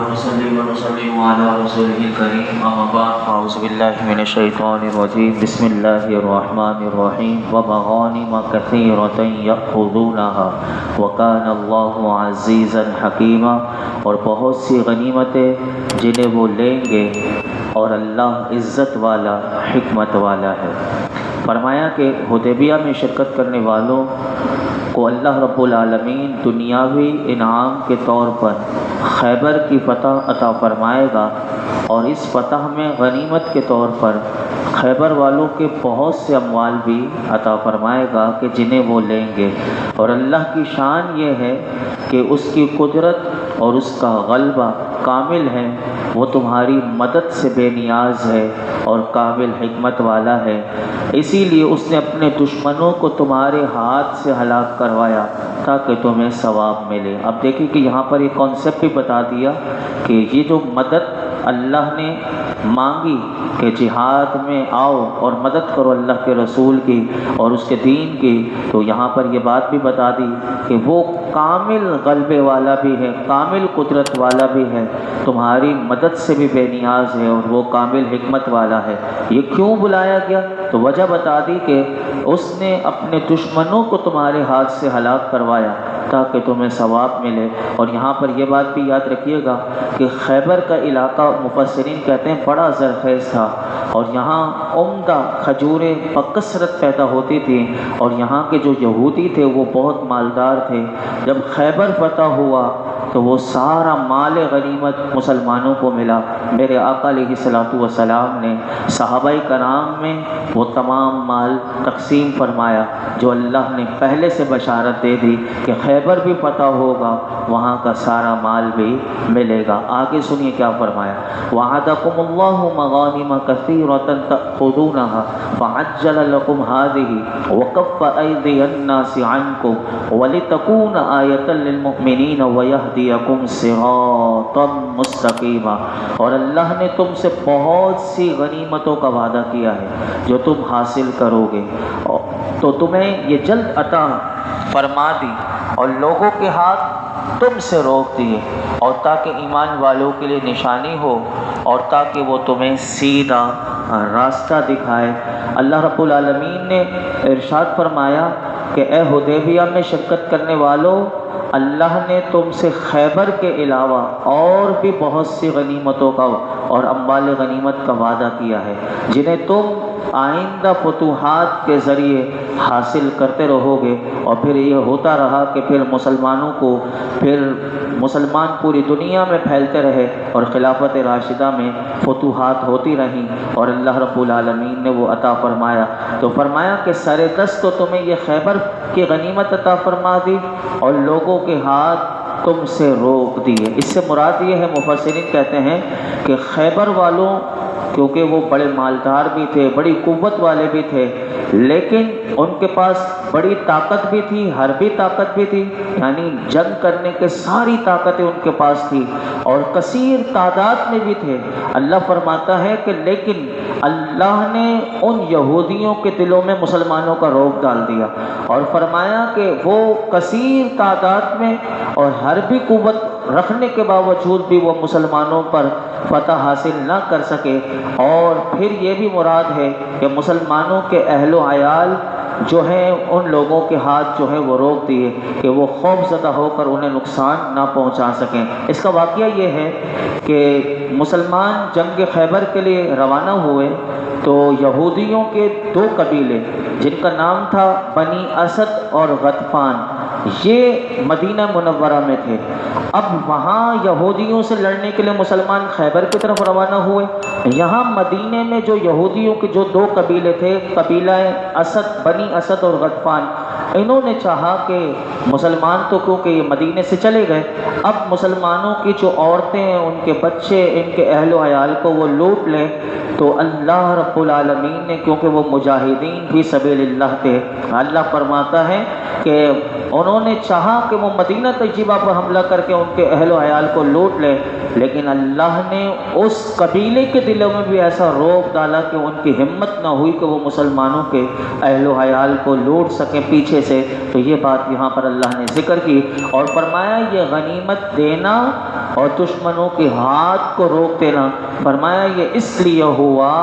ونصلي ونسلم على رسوله الكريم أما بعد فأعوذ بالله من الشيطان الرجيم بسم الله الرحمن الرحيم ومغانم كثيرة يأخذونها وكان الله عزيزا حكيما، اور بہت سی غنیمتیں جنہیں وہ لیں گے اور اللہ عزت والا حکمت والا ہے۔ فرمایا کہ حدیبیہ میں شرکت کرنے والوں کو اللہ رب العالمین دنیاوی انعام کے طور پر خیبر کی فتح عطا فرمائے گا، اور اس فتح میں غنیمت کے طور پر خیبر والوں کے بہت سے اموال بھی عطا فرمائے گا کہ جنہیں وہ لیں گے۔ اور اللہ کی شان یہ ہے کہ اس کی قدرت اور اس کا غلبہ کامل ہے، وہ تمہاری مدد سے بے نیاز ہے اور کامل حکمت والا ہے، اسی لیے اس نے اپنے دشمنوں کو تمہارے ہاتھ سے ہلاک کروایا تاکہ تمہیں ثواب ملے۔ اب دیکھیں کہ یہاں پر ایک کانسیپٹ بھی بتا دیا کہ یہ جو مدد اللہ نے مانگی کہ جہاد میں آؤ اور مدد کرو اللہ کے رسول کی اور اس کے دین کی، تو یہاں پر یہ بات بھی بتا دی کہ وہ کامل غلبے والا بھی ہے، کامل قدرت والا بھی ہے، تمہاری مدد سے بھی بے نیاز ہے اور وہ کامل حکمت والا ہے۔ یہ کیوں بلایا گیا؟ تو وجہ بتا دی کہ اس نے اپنے دشمنوں کو تمہارے ہاتھ سے ہلاک کروایا تاکہ تمہیں ثواب ملے۔ اور یہاں پر یہ بات بھی یاد رکھیے گا کہ خیبر کا علاقہ مفسرین کہتے ہیں بڑا زرخیز تھا، اور یہاں عمدہ کھجوریں بکثرت پیدا ہوتی تھیں، اور یہاں کے جو یہودی تھے وہ بہت مالدار تھے۔ جب خیبر فتح ہوا تو وہ سارا مال غنیمت مسلمانوں کو ملا۔ میرے آقا علیہ الصلوۃ والسلام نے صحابہ کرام میں وہ تمام مال تقسیم فرمایا جو اللہ نے پہلے سے بشارت دے دی کہ خیبر بھی فتح ہوگا، وہاں کا سارا مال بھی ملے گا۔ آگے سنیے کیا فرمایا، وعدکم اللہ مغانم کثیرۃ تأخذونها فعجل لكم هذه وكف أيدي الناس عنكم ولتكون آیۃ للمؤمنین ویہدیکم صراطا مستقیما۔ اور اللہ نے تم سے بہت سی غنیمتوں کا وعدہ کیا ہے جو تم حاصل کرو گے، تو تمہیں یہ جلد عطا فرما دی اور لوگوں کے ہاتھ تم سے روک دیے، اور تاکہ ایمان والوں کے لیے نشانی ہو اور تاکہ وہ تمہیں سیدھا راستہ دکھائے۔ اللہ رب العالمین نے ارشاد فرمایا کہ اے حدیبیہ میں شرکت کرنے والوں، اللہ نے تم سے خیبر کے علاوہ اور بھی بہت سی غنیمتوں کا اور اموال غنیمت کا وعدہ کیا ہے جنہیں تم آئندہ فتوحات کے ذریعے حاصل کرتے رہو گے۔ اور پھر یہ ہوتا رہا کہ پھر مسلمان پوری دنیا میں پھیلتے رہے اور خلافت راشدہ میں فتوحات ہوتی رہیں، اور اللہ رب العالمین نے وہ عطا فرمایا۔ تو فرمایا کہ سر دست تو تمہیں یہ خیبر کی غنیمت عطا فرما دی اور لوگوں کے ہاتھ تم سے روک دیے۔ اس سے مراد یہ ہے، مفسرین کہتے ہیں کہ خیبر والوں کیونکہ وہ بڑے مالدار بھی تھے، بڑی قوت والے بھی تھے، لیکن ان کے پاس بڑی طاقت بھی تھی، حربی طاقت بھی تھی، یعنی جنگ کرنے کے ساری طاقتیں ان کے پاس تھی، اور کثیر تعداد میں بھی تھے۔ اللہ فرماتا ہے کہ لیکن اللہ نے ان یہودیوں کے دلوں میں مسلمانوں کا رعب ڈال دیا، اور فرمایا کہ وہ کثیر تعداد میں اور حربی قوت رکھنے کے باوجود بھی وہ مسلمانوں پر فتح حاصل نہ کر سکے۔ اور پھر یہ بھی مراد ہے کہ مسلمانوں کے اہل و عیال جو ہیں ان لوگوں کے ہاتھ جو ہیں وہ روک دیے کہ وہ خوف زدہ ہو کر انہیں نقصان نہ پہنچا سکیں۔ اس کا واقعہ یہ ہے کہ مسلمان جنگ خیبر کے لیے روانہ ہوئے تو یہودیوں کے دو قبیلے جن کا نام تھا بنی اسد اور غطفان، یہ مدینہ منورہ میں تھے۔ اب وہاں یہودیوں سے لڑنے کے لیے مسلمان خیبر کی طرف روانہ ہوئے۔ یہاں مدینے میں جو یہودیوں کے جو دو قبیلے تھے، قبیلہ اسد، بنی اسد اور غطفان، انہوں نے چاہا کہ مسلمان تو کیونکہ یہ مدینے سے چلے گئے، اب مسلمانوں کی جو عورتیں ہیں، ان کے بچے، ان کے اہل و عیال کو وہ لوٹ لیں۔ تو اللہ رب العالمین نے، کیونکہ وہ مجاہدین فی سبیل اللہ تھے، اللہ فرماتا ہے کہ انہوں نے چاہا کہ وہ مدینہ طیبہ پر حملہ کر کے ان کے اہل و عیال کو لوٹ لیں، لیکن اللہ نے اس قبیلے کے دلوں میں بھی ایسا رعب ڈالا کہ ان کی ہمت نہ ہوئی کہ وہ مسلمانوں کے اہل و عیال کو لوٹ سکیں پیچھے سے۔ تو یہ بات یہاں پر اللہ نے ذکر کی اور فرمایا یہ غنیمت دینا اور دشمنوں کے ہاتھ کو روک دینا، فرمایا یہ اس لیے ہوا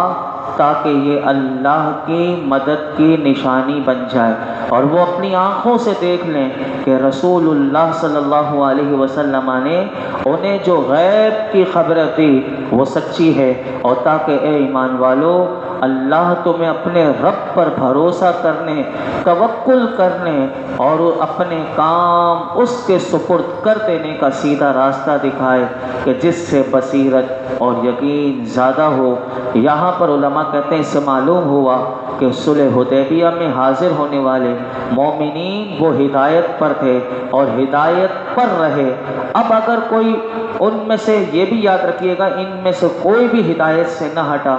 تاکہ یہ اللہ کی مدد کی نشانی بن جائے، اور وہ اپنی آنکھوں سے دیکھ لیں کہ رسول اللہ صلی اللہ علیہ وسلم نے انہیں جو غیب کی خبر دی وہ سچی ہے، اور تاکہ اے ایمان والو اللہ تمہیں اپنے رب پر بھروسہ کرنے، توکل کرنے اور اپنے کام اس کے سپرد کر دینے کا سیدھا راستہ دکھائے کہ جس سے بصیرت اور یقین زیادہ ہو۔ یہاں پر علماء کہتے ہیں اس سے معلوم ہوا کہ صلح حدیبیہ میں حاضر ہونے والے مومنین وہ ہدایت پر تھے اور ہدایت پر رہے۔ اب اگر کوئی ان میں سے، یہ بھی یاد رکھیے گا، ان میں سے کوئی بھی ہدایت سے نہ ہٹا،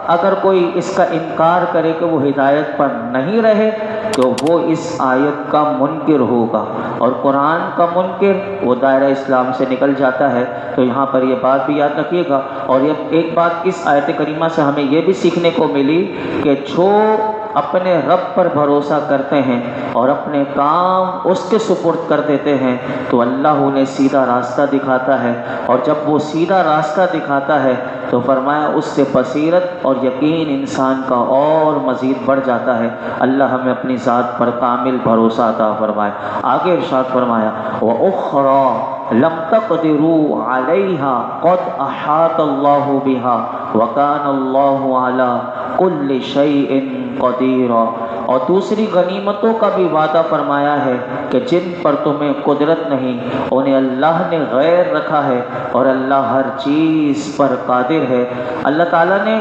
اگر کوئی اس کا انکار کرے کہ وہ ہدایت پر نہیں رہے تو وہ اس آیت کا منکر ہوگا، اور قرآن کا منکر وہ دائرہ اسلام سے نکل جاتا ہے۔ تو یہاں پر یہ بات بھی یاد رکھیے گا۔ اور ایک بات اس آیت کریمہ سے ہمیں یہ بھی سیکھنے کو ملی کہ جو اپنے رب پر بھروسہ کرتے ہیں اور اپنے کام اس کے سپرد کر دیتے ہیں تو اللہ انہیں سیدھا راستہ دکھاتا ہے، اور جب وہ سیدھا راستہ دکھاتا ہے تو فرمایا اس سے بصیرت اور یقین انسان کا اور مزید بڑھ جاتا ہے۔ اللہ ہمیں اپنی ذات پر کامل بھروسہ عطا فرمائے۔ آگے ارشاد فرمایا وَأُخْرَى لَمْ تَقْدِرُوا عَلَيْهَا قَدْ أَحَاطَ اللَّهُ بِهَا وَكَانَ اللَّهُ عَلَى كُلِّ شَيْءٍ قَدِيرًا، اور دوسری غنیمتوں کا بھی وعدہ فرمایا ہے کہ جن پر تمہیں قدرت نہیں انہیں اللہ نے غیر رکھا ہے، اور اللہ ہر چیز پر قادر ہے۔ اللہ تعالیٰ نے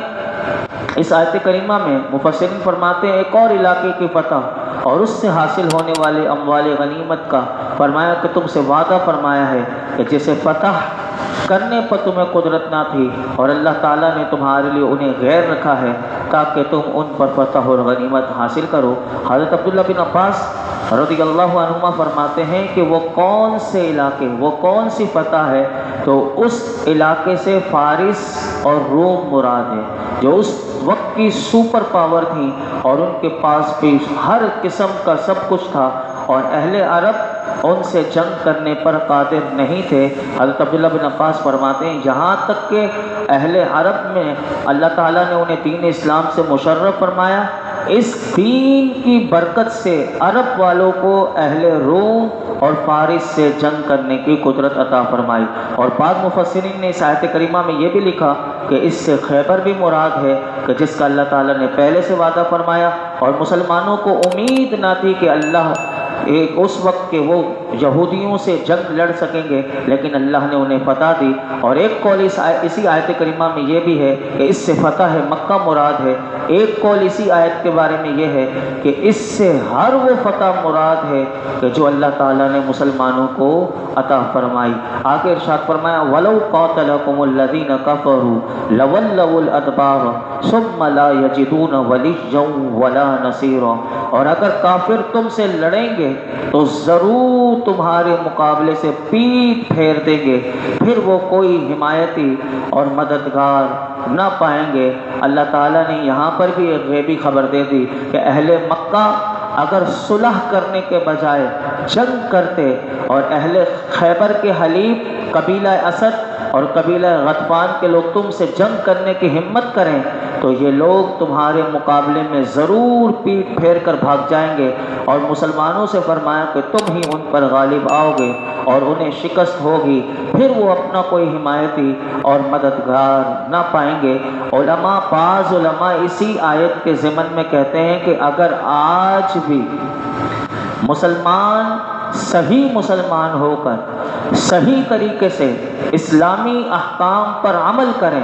اس آیت کریمہ میں مفسرین فرماتے ہیں ایک اور علاقے کی فتح اور اس سے حاصل ہونے والے اموال غنیمت کا فرمایا کہ تم سے وعدہ فرمایا ہے کہ جسے فتح کرنے پر تمہیں قدرت نہ تھی اور اللہ تعالیٰ نے تمہارے لیے انہیں غیر رکھا ہے تاکہ تم ان پر فتح اور غنیمت حاصل کرو۔ حضرت عبداللہ بن عباس رضی اللہ عنہما فرماتے ہیں کہ وہ کون سے علاقے، وہ کون سی فتح ہے، تو اس علاقے سے فارس اور روم مراد ہے جو اس وقت کی سپر پاور تھی اور ان کے پاس بھی ہر قسم کا سب کچھ تھا، اور اہل عرب ان سے جنگ کرنے پر قادر نہیں تھے۔ حضرت عبداللہ بن عباس فرماتے ہیں یہاں تک کہ اہل عرب میں اللہ تعالیٰ نے انہیں دین اسلام سے مشرف فرمایا، اس دین کی برکت سے عرب والوں کو اہل روم اور فارس سے جنگ کرنے کی قدرت عطا فرمائی۔ اور بعض مفسرین نے اس آیت کریمہ میں یہ بھی لکھا کہ اس سے خیبر بھی مراد ہے کہ جس کا اللہ تعالیٰ نے پہلے سے وعدہ فرمایا، اور مسلمانوں کو امید نہ تھی کہ اللہ اس وقت کے وہ یہودیوں سے جنگ لڑ سکیں گے، لیکن اللہ نے انہیں فتح دی۔ اور ایک قول اسی آیت کریمہ میں یہ بھی ہے کہ اس سے فتح مکہ مراد ہے، ایک قول اسی آیت کے بارے میں یہ ہے کہ اس سے ہر وہ فتح مراد ہے کہ جو اللہ تعالیٰ نے مسلمانوں کو عطا فرمائی۔ آگے ارشاد فرمایا وَلَوْ قَاتَلَكُمُ الَّذِينَ كَفَرُوا لَوَلَّوُا الْأَدْبَارَ ثُمَّ لَا يَجِدُونَ وَلِيًّا وَلَا نَصِيرًا، اور اگر کافر تم سے لڑیں گے تو ضرور تمہارے مقابلے سے پیٹھ پھیر دیں گے، پھر وہ کوئی حمایتی اور مددگار نہ پائیں گے۔ اللہ تعالیٰ نے یہاں پر بھی ایک غیبی خبر دے دی کہ اہل مکہ اگر صلح کرنے کے بجائے جنگ کرتے اور اہل خیبر کے حلیف قبیلہ اسد اور قبیلہ غطفان کے لوگ تم سے جنگ کرنے کی ہمت کریں تو یہ لوگ تمہارے مقابلے میں ضرور پیٹ پھیر کر بھاگ جائیں گے، اور مسلمانوں سے فرمایا کہ تم ہی ان پر غالب آؤ گے اور انہیں شکست ہوگی، پھر وہ اپنا کوئی حمایتی اور مددگار نہ پائیں گے۔ بعض علماء اسی آیت کے ضمن میں کہتے ہیں کہ اگر آج بھی مسلمان صحیح مسلمان ہو کر صحیح طریقے سے اسلامی احکام پر عمل کریں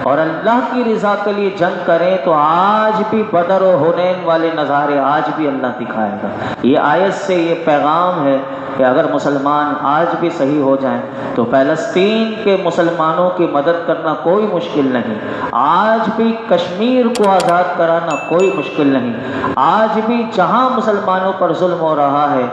اور اللہ کی رضا کے لیے جنگ کریں تو آج بھی بدر و حنین والے نظارے آج بھی اللہ دکھائے گا۔ یہ آیت سے یہ پیغام ہے کہ اگر مسلمان آج بھی صحیح ہو جائیں تو فلسطین کے مسلمانوں کی مدد کرنا کوئی مشکل نہیں، آج بھی کشمیر کو آزاد کرانا کوئی مشکل نہیں، آج بھی جہاں مسلمانوں پر ظلم ہو رہا ہے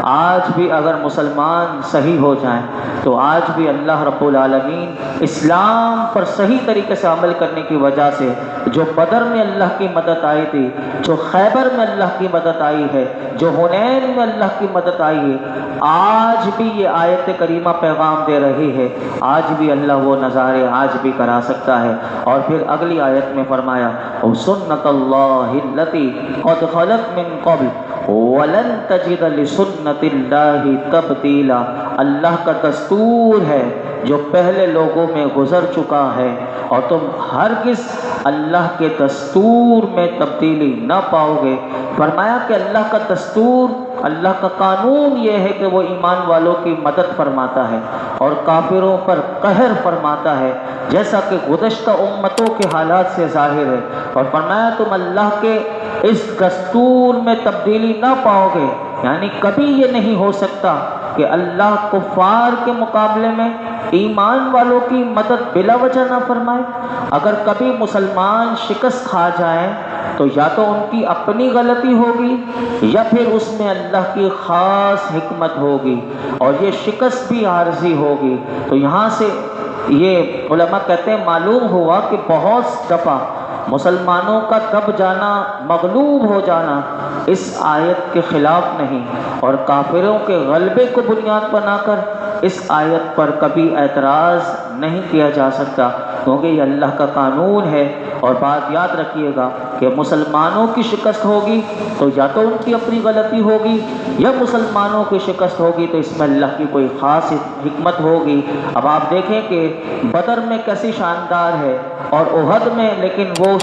آج بھی اگر مسلمان صحیح ہو جائیں تو آج بھی اللہ رب العالمین اسلام پر صحیح طریقے سے عمل کرنے کی وجہ سے جو بدر میں اللہ کی مدد آئی تھی، جو خیبر میں اللہ کی مدد آئی ہے، جو حنین میں اللہ کی مدد آئی ہے، آج بھی یہ آیت کریمہ پیغام دے رہی ہے۔ آج بھی اللہ وہ نظارے آج بھی کرا سکتا ہے۔ اور پھر اگلی آیت میں فرمایا سنت اللہ التی قد خلت من قبل وَلَن تَجِدَ لِسُنَّتِ اللَّهِ تَبْدِيلًا، اللہ کا دستور ہے جو پہلے لوگوں میں گزر چکا ہے، اور تم ہرگز اللہ کے دستور میں تبدیلی نہ پاؤ گے۔ فرمایا کہ اللہ کا دستور، اللہ کا قانون یہ ہے کہ وہ ایمان والوں کی مدد فرماتا ہے اور کافروں پر قہر فرماتا ہے، جیسا کہ گزشتہ امتوں کے حالات سے ظاہر ہے۔ اور فرمایا تم اللہ کے اس دستور میں تبدیلی نہ پاؤ گے، یعنی کبھی یہ نہیں ہو سکتا کہ اللہ کفار کے مقابلے میں ایمان والوں کی مدد بلا وجہ نہ فرمائے۔ اگر کبھی مسلمان شکست کھا جائیں تو یا تو ان کی اپنی غلطی ہوگی یا پھر اس میں اللہ کی خاص حکمت ہوگی، اور یہ شکست بھی عارضی ہوگی۔ تو یہاں سے یہ علماء کہتے ہیں معلوم ہوا کہ بہت دفعہ مسلمانوں کا دب جانا، مغلوب ہو جانا اس آیت کے خلاف نہیں، اور کافروں کے غلبے کو بنیاد بنا کر اس آیت پر کبھی اعتراض نہیں کیا جا سکتا، کیونکہ یہ اللہ کا قانون ہے۔ اور بات یاد رکھیے گا کہ مسلمانوں کی شکست ہوگی تو یا تو ان کی اپنی غلطی ہوگی یا مسلمانوں کی شکست ہوگی تو اس میں اللہ کی کوئی خاص حکمت ہوگی۔ اب آپ دیکھیں کہ بدر میں کیسی شاندار ہے، اور احد میں لیکن وہ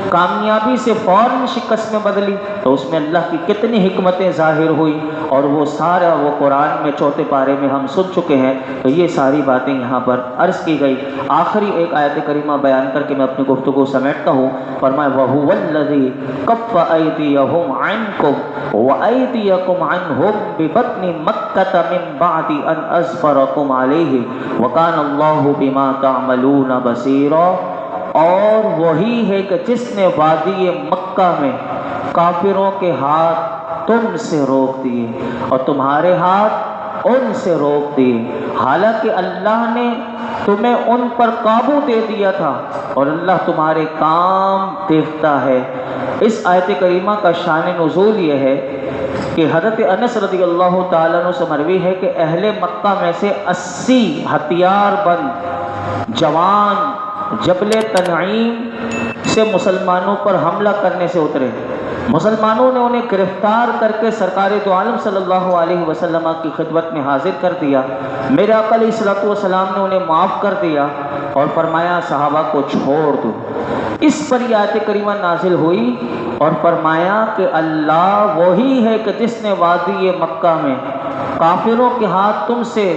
کامیابی سے فوراً شکست میں بدلی، تو اس میں اللہ کی کتنی حکمتیں ظاہر ہوئی، اور وہ سارا وہ قرآن میں چوتھے پارے میں ہم سن چکے ہیں۔ تو یہ ساری باتیں یہاں پر عرض کی گئی۔ آخری ایک آیت کریمہ بیان کر کے میں اپنی گفتگو سمیٹتا ہوں۔ فرمایا وَهُوَ الَّذِي كَفَّ أَيْدِيَهُمْ عَنْكُمْ وَأَيْدِيَكُمْ عَنْهُمْ بِبَطْنِ مَكَّةَ مِنْ بَعْدِ أَنْ أَظْفَرَكُمْ عَلَيْهِ وَكَانَ اللَّهُ بِمَا تَعْمَلُونَ بَصِيرًا، اور وہی ہے کہ جس نے وادی مکہ میں کافروں کے ہاتھ تم سے روک دیے اور تمہارے ہاتھ ان سے روک دیے، حالانکہ اللہ نے تمہیں ان پر قابو دے دیا تھا، اور اللہ تمہارے کام دیکھتا ہے۔ اس آیت کریمہ کا شان نزول یہ ہے کہ حضرت انس رضی اللہ تعالیٰ عنہ سے مروی ہے کہ اہل مکہ میں سے 80 ہتھیار بند جوان جبل تنعیم سے مسلمانوں پر حملہ کرنے سے اترے۔ مسلمانوں نے انہیں گرفتار کر کے سرکار دو عالم صلی اللہ علیہ وسلم کی خدمت میں حاضر کر دیا۔ میرے آقا علیہ الصلوۃ والسلام نے انہیں معاف کر دیا اور فرمایا صحابہ کو چھوڑ دو۔ اس پر یہ آیت کریمہ نازل ہوئی اور فرمایا کہ اللہ وہی ہے کہ جس نے وادی مکہ میں کافروں کے ہاتھ تم سے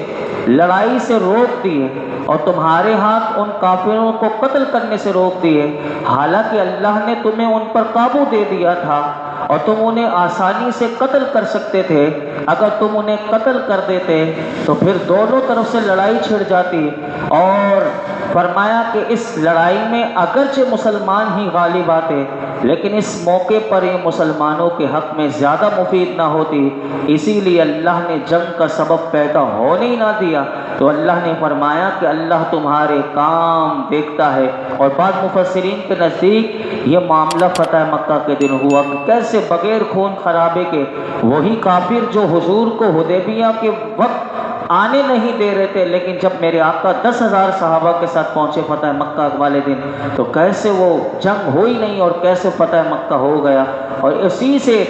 لڑائی سے روک دیے اور تمہارے ہاتھ ان کافروں کو قتل کرنے سے روک دیے، حالانکہ اللہ نے تمہیں ان پر قابو دے دیا تھا اور تم انہیں آسانی سے قتل کر سکتے تھے۔ اگر تم انہیں قتل کر دیتے تو پھر دونوں طرف سے لڑائی چھڑ جاتی، اور فرمایا کہ اس لڑائی میں اگرچہ مسلمان ہی غالب آتے لیکن اس موقع پر یہ مسلمانوں کے حق میں زیادہ مفید نہ ہوتی، اسی لیے اللہ نے جنگ کا سبب پیدا ہونے ہی نہ دیا۔ تو اللہ نے فرمایا کہ اللہ تمہارے کام دیکھتا ہے۔ اور بعض مفسرین کے نزدیک یہ معاملہ فتح مکہ کے دن ہوا، کیسے بغیر خون خرابے کے وہی کافر جو حضور کو حدیبیہ کے وقت آنے نہیں دے رہے تھے، لیکن جب میرے آقا 10,000 صحابہ کے ساتھ پہنچے فتح مکہ والے دن تو کیسے وہ جنگ ہوئی نہیں اور کیسے فتح مکہ ہو گیا۔ اور اسی سے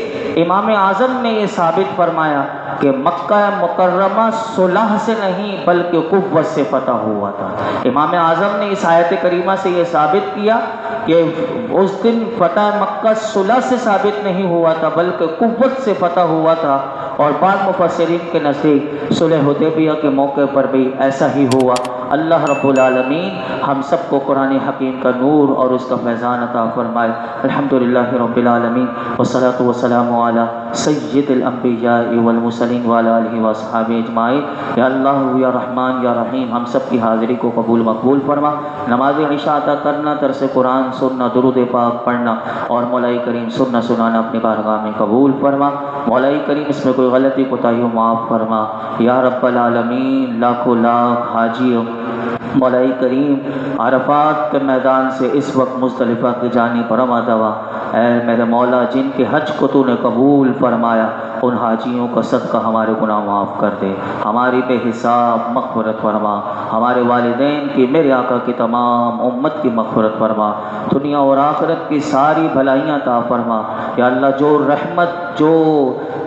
امام اعظم نے یہ ثابت فرمایا کہ مکہ مکرمہ صلح سے نہیں بلکہ قوت سے فتح ہوا تھا۔ امام اعظم نے اس آیت کریمہ سے یہ ثابت کیا کہ اس دن فتح مکہ صلح سے ثابت نہیں ہوا تھا بلکہ قوت سے فتح ہوا تھا۔ اور بعض مفسرین کے نزدیک صلح حدیبیہ کے موقع پر بھی ایسا ہی ہوا۔ اللہ رب العالمین ہم سب کو قرآن حکیم کا نور اور اس کا فیضان عطا فرمائے۔ الحمدللہ رب العالمین والصلاۃ والسلام علی سید الانبیاء والمرسلین وعلی آلہ واصحابہ اجمعین۔ یا اللہ یا رحمان یا رحیم ہم سب کی حاضری کو قبول مقبول فرما۔ نماز عشاء ادا کرنا، درس قرآن سننا، درود پاک پڑھنا اور مولا کریم سننا سنانا اپنی بارگاہ میں قبول فرما۔ مولا کریم اس میں کوئی غلطی کوتاہی معاف فرما یا رب العالمین۔ لاکھوں لاکھ حاجیوں مولا کریم عرفات کے میدان سے اس وقت مزدلفہ کی جانب رواں دوا، اے میرے مولا جن کے حج کو تو نے قبول فرمایا ان حاجیوں کا صدقہ ہمارے گناہ معاف کر دے، ہماری بے حساب مغفرت فرما، ہمارے والدین کی، میرے آقا کی تمام امت کی مغفرت فرما، دنیا اور آخرت کی ساری بھلائیاں عطا فرما۔ یا اللہ جو رحمت، جو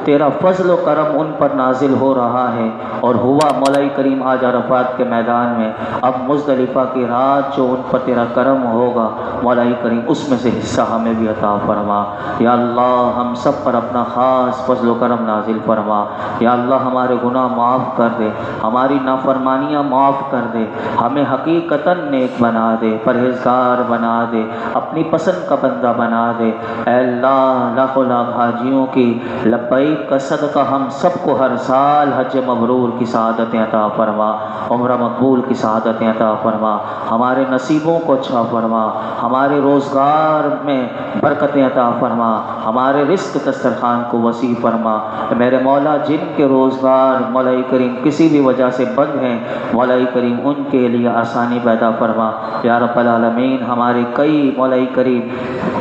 تیرا فضل و کرم ان پر نازل ہو رہا ہے اور ہوا مولا کریم آج عرفات کے میدان میں، اب مزدلفہ کی رات جو ان پر تیرا کرم ہوگا مولا کریم اس میں سے حصہ ہمیں بھی عطا فرما۔ یا اللہ ہم سب پر اپنا خاص فضل و کرم نازل فرما۔ یا اللہ ہمارے گناہ معاف کر دے، ہماری نافرمانیاں معاف کر دے، ہمیں حقیقتاً نیک بنا دے، پرہیزگار بنا دے، اپنی پسند کا بندہ بنا دے۔ اے اللہ لاکھوں لاکھ حاجیوں کی لبیک کا صدقہ ہم سب کو ہر سال حج مبرور کی سعادتیں عطا فرما، عمرہ مقبول کی سعادتیں عطا فرما، ہمارے نصیبوں کو اچھا فرما، ہمارے روزگار میں برکتیں عطا فرما، ہمارے رزق دسترخوان کو وسیع فرما۔ میرے مولا جن کے روزگار مولا کریم کسی بھی وجہ سے بند ہیں مولا کریم ان کے لیے آسانی پیدا فرما۔ یا رب العالمین ہمارے کئی مولا کریم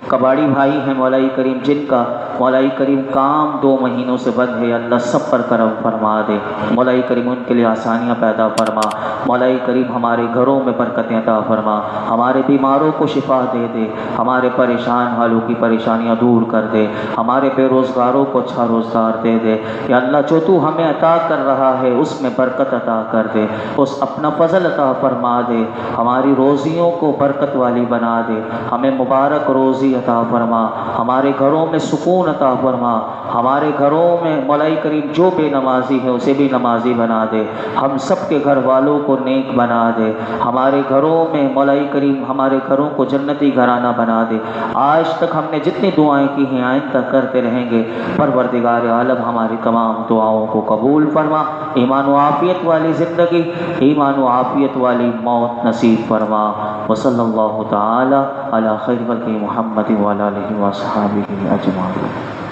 کباڑی بھائی ہیں مولا کریم جن کا مولا کریم کام 2 مہینوں سے بند ہے، اللہ سب پر کرم فرما دے، مولا کریم ان کے لیے آسانیاں پیدا فرما۔ مولا کریم ہمارے گھروں میں برکتیں عطا فرما، ہمارے بیماروں کو شفا دے دے، ہمارے پریشان حالوں کی پریشانیاں دور کر دے، ہمارے بے روزگاروں کو اچھا روزگار دے دے۔ یا اللہ جو تو ہمیں عطا کر رہا ہے اس میں برکت عطا کر دے، اس اپنا فضل عطا فرما دے، ہماری روزیوں کو برکت والی بنا دے، ہمیں مبارک روزی عطا فرما، ہمارے گھروں میں سکون عطا فرما، ہمارے گھروں میں مولا کریم جو بے نمازی ہے اسے بھی نمازی بنا دے، ہم سب کے گھر والوں کو نیک بنا دے، ہمارے گھروں میں مولا کریم ہمارے گھروں کو جنتی گھرانہ بنا دے۔ آج تک ہم نے جتنی دعائیں کی ہیں آئندہ کرتے رہیں گے، پروردگار عالم ہماری تمام دعاؤں کو قبول فرما، ایمان و عافیت والی زندگی، ایمان و عافیت والی موت نصیب فرما۔ وصلی اللہ تعالی علی خیر خلق محمد وعلی آلہ وصحبہ اجمعین۔